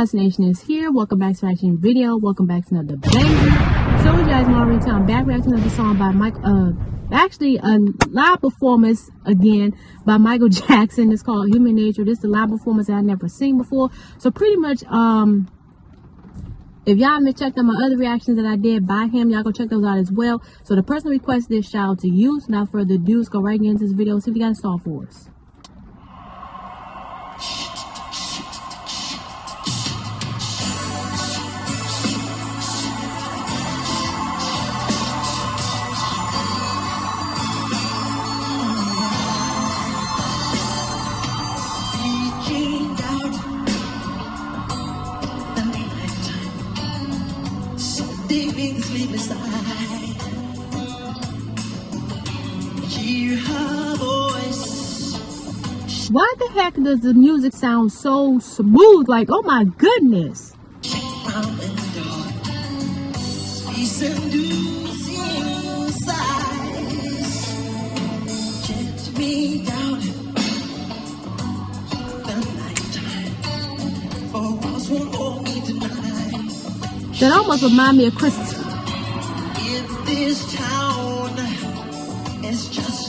Boss Nation is here. Welcome back to reaction video. Welcome back to another banger. So you guys already tell I'm back reacting to another song by actually a live performance again by Michael Jackson. It's called Human Nature. This is a live performance that I've never seen before. So pretty much if y'all haven't checked out my other reactions that I did by him, y'all go check those out as well. So the person requested this, shout out to you. So without further ado, let's go right into this video. See if you got a song for us. Why the heck does the music sound so smooth? Like, oh my goodness. That almost reminds me of Chris.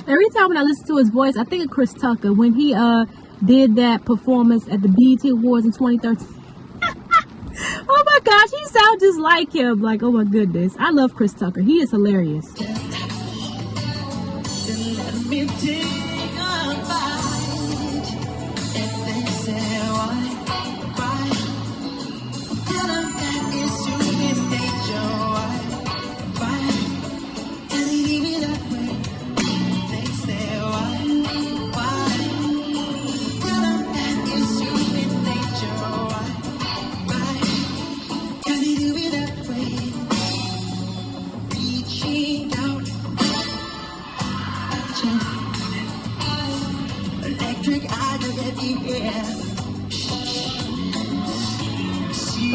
Every time when I listen to his voice, I think of Chris Tucker when he did that performance at the BET Awards in 2013. Oh my gosh, he sounds just like him. Like, oh my goodness. I love Chris Tucker. He is hilarious.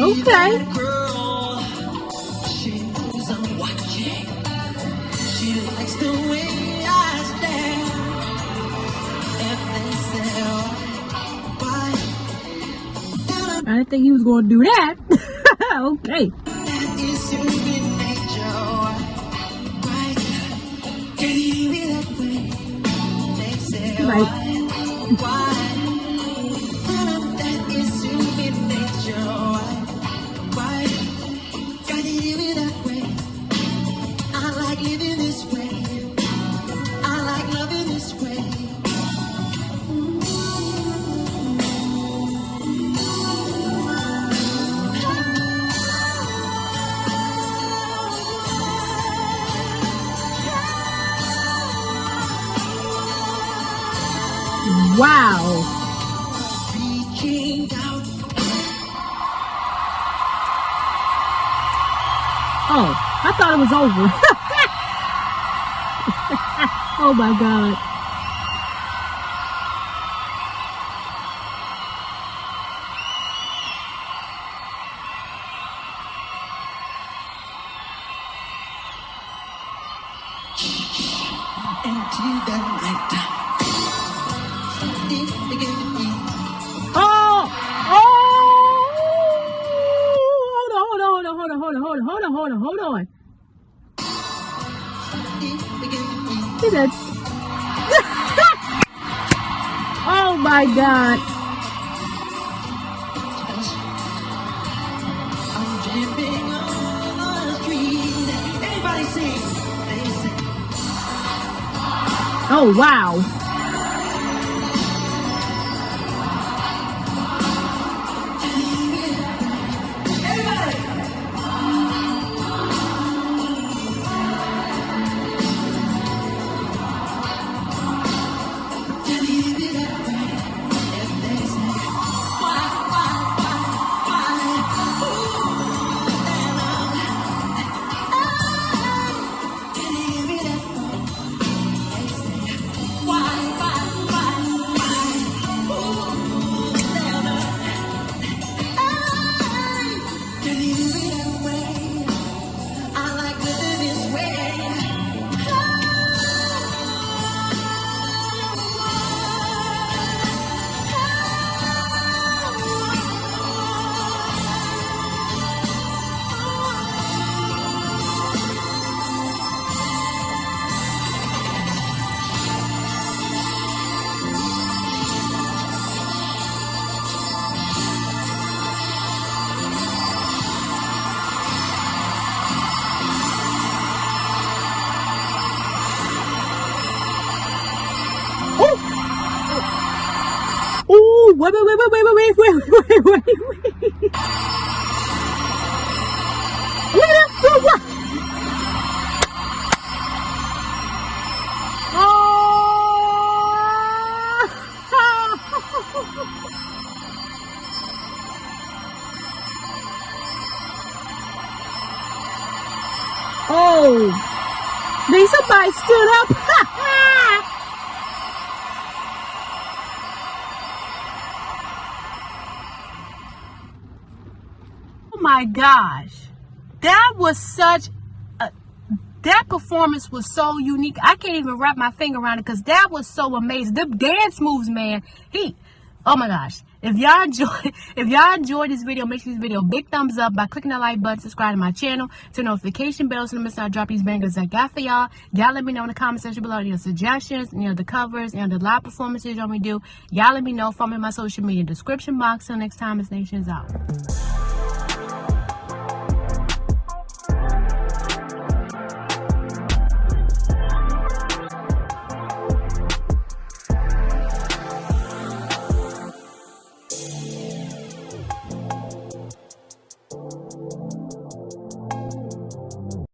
Okay. Girl, she knows I'm watching. She likes the way I stare. If they say I didn't think he was going to do that. Okay. That is human nature. Why can you be that way? They say why? That is human nature. Wow. Oh, I thought it was over. Oh my God. Into the night. Hold on. See that? Oh my God. I'm dripping on the street. Everybody sing. They sing. Oh wow. Why? Wait. Look at that. What? Oh, then somebody stood up. Oh my gosh, that was such a, that performance was so unique. I can't even wrap my finger around it because that was so amazing. The dance moves, man. Oh my gosh. If y'all enjoyed this video, make sure this video big thumbs up by clicking the like button, subscribe to my channel, turn notification bells so you don't miss out. Drop these bangers I got for y'all. Y'all let me know in the comment section below your suggestions, the covers, and the live performances y'all want me to do. Y'all let me know. Follow me in my social media description box. Till next time, this nation is out.